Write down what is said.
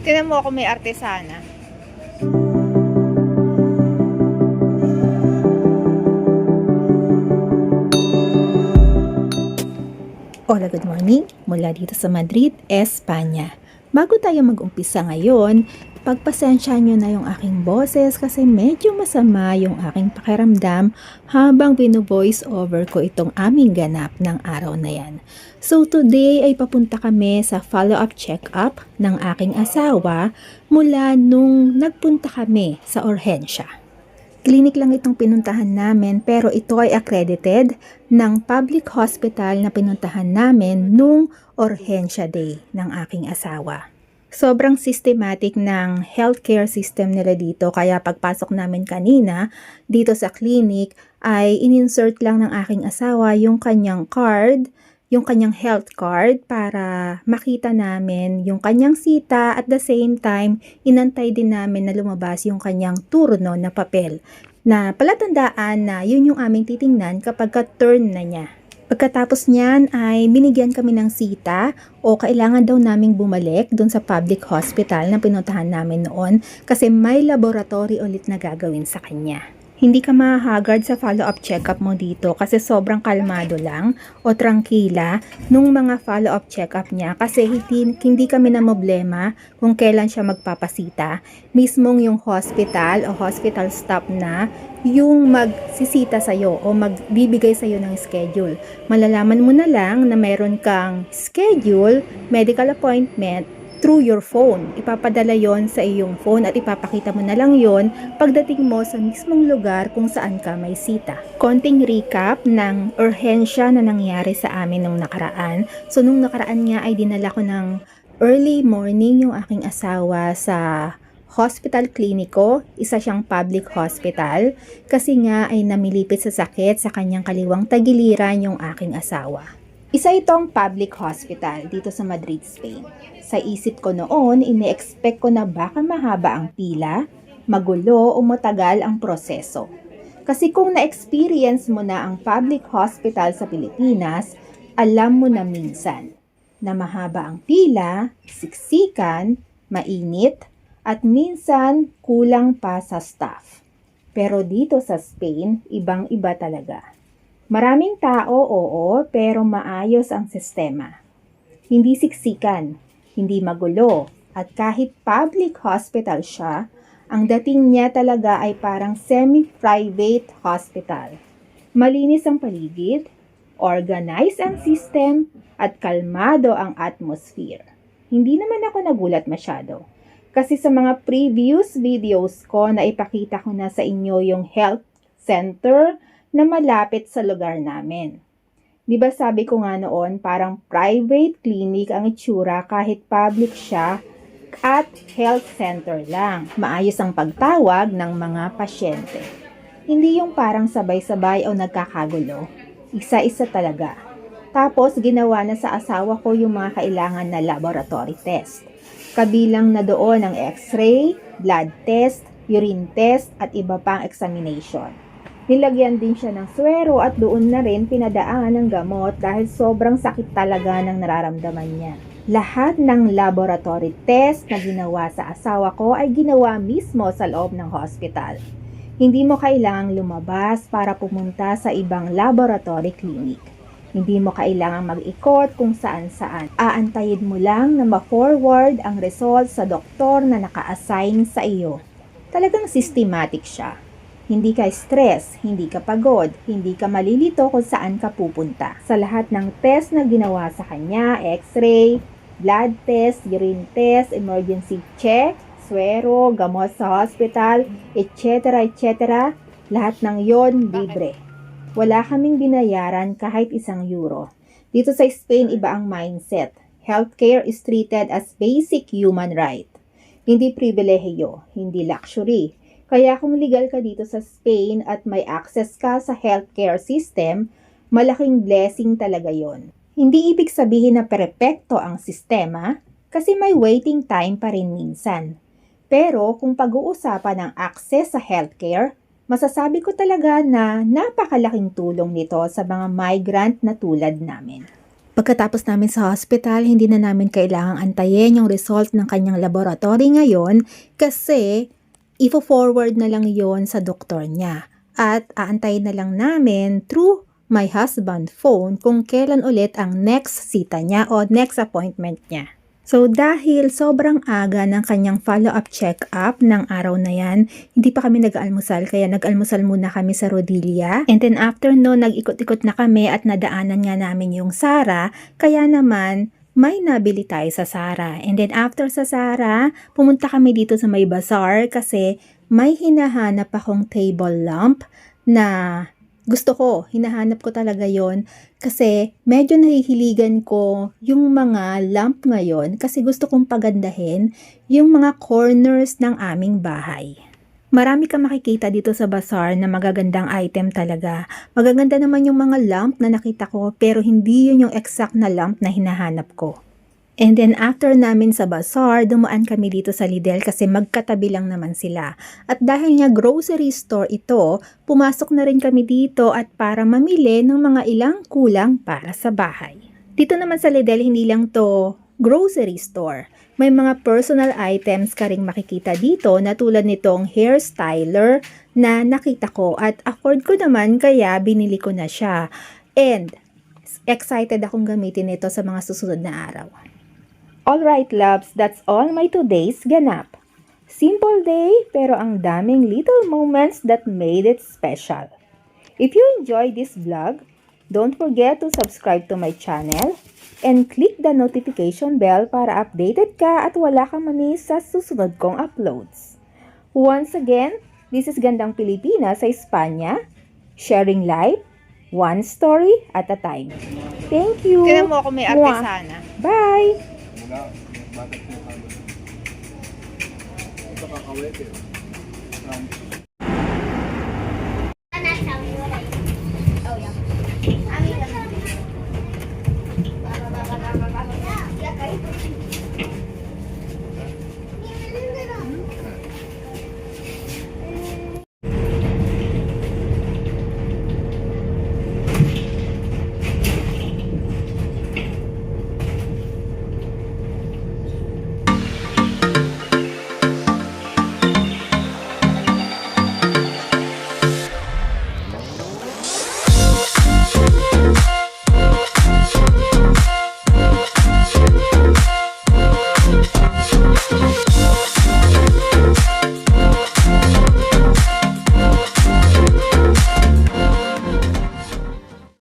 Tingnan mo ako may artesana. Hola, good morning mula dito sa Madrid, Espanya. Bago tayo mag-umpisa ngayon, pagpasensya nyo na yung aking boses kasi medyo masama yung aking pakiramdam habang bino-voice over ko itong aming ganap ng araw na yan. So today ay papunta kami sa follow-up check-up ng aking asawa mula nung nagpunta kami sa Urgensya. Clinic lang itong pinuntahan namin pero ito ay accredited ng public hospital na pinuntahan namin nung Urgensya Day ng aking asawa. Sobrang systematic ng healthcare system nila dito kaya pagpasok namin kanina dito sa clinic ay ininsert lang ng aking asawa yung kanyang card, yung kanyang health card para makita namin yung kanyang sita at the same time inantay din namin na lumabas yung kanyang turno na papel na palatandaan na yun yung aming titingnan kapag ka-turn na niya. Pagkatapos niyan ay binigyan kami ng sita o kailangan daw naming bumalik dun sa public hospital na pinuntahan namin noon kasi may laboratory ulit na gagawin sa kanya. Hindi ka mahahagard sa follow-up check-up mo dito kasi sobrang kalmado lang o trangkila nung mga follow-up check-up niya kasi hindi kami na problema kung kailan siya magpapasita. Mismong yung hospital o hospital staff na yung magsisita sa'yo o magbibigay sa'yo ng schedule. Malalaman mo na lang na meron kang schedule, medical appointment, through your phone. Ipapadala yon sa iyong phone at ipapakita mo na lang yon pagdating mo sa mismong lugar kung saan ka may sita. Konting recap ng urhensya na nangyari sa amin nung nakaraan. So nung nakaraan nga ay dinala ko ng early morning yung aking asawa sa Hospital Klinico, isa siyang public hospital kasi nga ay namilipit sa sakit sa kanyang kaliwang tagiliran yung aking asawa. Isa itong public hospital dito sa Madrid, Spain. Sa isip ko noon, ine-expect ko na baka mahaba ang pila, magulo o matagal ang proseso. Kasi kung na-experience mo na ang public hospital sa Pilipinas, alam mo na minsan na mahaba ang pila, siksikan, mainit, at minsan kulang pa sa staff. Pero dito sa Spain, ibang-iba talaga. Maraming tao, oo, pero maayos ang sistema. Hindi siksikan, hindi magulo, at kahit public hospital siya, ang dating niya talaga ay parang semi-private hospital. Malinis ang paligid, organized ang system, at kalmado ang atmosphere. Hindi naman ako nagulat masyado. Kasi sa mga previous videos ko na ipakita ko na sa inyo yung health center na malapit sa lugar namin. Di ba sabi ko nga noon, parang private clinic ang itsura kahit public siya at health center lang. Maayos ang pagtawag ng mga pasyente. Hindi yung parang sabay-sabay o nagkakagulo. Isa-isa talaga. Tapos ginawa na sa asawa ko yung mga kailangan na laboratory test. Kabilang na doon ang x-ray, blood test, urine test at iba pang examination. Nilagyan din siya ng swero at doon na rin pinadaan ng gamot dahil sobrang sakit talaga ng nararamdaman niya. Lahat ng laboratory test na ginawa sa asawa ko ay ginawa mismo sa loob ng hospital. Hindi mo kailangang lumabas para pumunta sa ibang laboratory clinic. Hindi mo kailangang mag-ikot kung saan-saan. Aantayin mo lang na ma-forward ang result sa doktor na naka-assign sa iyo. Talagang systematic siya. Hindi ka stress, hindi ka pagod, hindi ka malilito kung saan ka pupunta. Sa lahat ng test na ginawa sa kanya, x-ray, blood test, urine test, emergency check, swero, gamot sa hospital, etc. etc. Lahat ng yon libre. Wala kaming binayaran kahit €1. Dito sa Spain, iba ang mindset. Healthcare is treated as basic human right. Hindi pribilehiyo, hindi luxury. Kaya kung legal ka dito sa Spain at may access ka sa healthcare system, malaking blessing talaga yon. Hindi ibig sabihin na perpekto ang sistema kasi may waiting time pa rin minsan. Pero kung pag-uusapan ng access sa healthcare, Masasabi ko talaga na napakalaking tulong nito sa mga migrant na tulad namin. Pagkatapos namin sa hospital, hindi na namin kailangang antayin yung result ng kanyang laboratory ngayon kasi ifo-forward na lang yon sa doktor niya. At aantayin na lang namin through my husband phone kung kailan ulit ang next sita niya o next appointment niya. So dahil sobrang aga ng kanyang follow-up check-up ng araw na yan, hindi pa kami nag-almusal kaya nag-almusal muna kami sa Rodilia. And then after no, nag-ikot-ikot na kami at nadaanan nga namin yung Sara, kaya naman may nabili tayo sa Sara. And then after sa Sara, pumunta kami dito sa may bazaar kasi may hinahanap akong table lamp na gusto ko, hinahanap ko talaga yon kasi medyo nahihiligan ko yung mga lamp ngayon kasi gusto kong pagandahin yung mga corners ng aming bahay. Marami kang makikita dito sa bazaar na magagandang item talaga. Magaganda naman yung mga lamp na nakita ko pero hindi yun yung exact na lamp na hinahanap ko. And then after namin sa bazaar, dumaan kami dito sa Lidl kasi magkatabi lang naman sila. At dahil nga grocery store ito, pumasok na rin kami dito at para mamili ng mga ilang kulang para sa bahay. Dito naman sa Lidl, hindi lang to grocery store. May mga personal items ka ring makikita dito na tulad nitong hair styler na nakita ko at afford ko naman kaya binili ko na siya. And excited akong gamitin ito sa mga susunod na araw. Alright loves, that's all my today's ganap. Simple day pero ang daming little moments that made it special. If you enjoyed this vlog, don't forget to subscribe to my channel and click the notification bell para updated ka at wala kang ma-miss sa susunod kong uploads. Once again, this is Gandang Pilipinas sa Espanya, sharing life, one story at a time. Thank you! Tinan mo ako may artesana. Bye! Mula, batak na kami. Ito kakawete.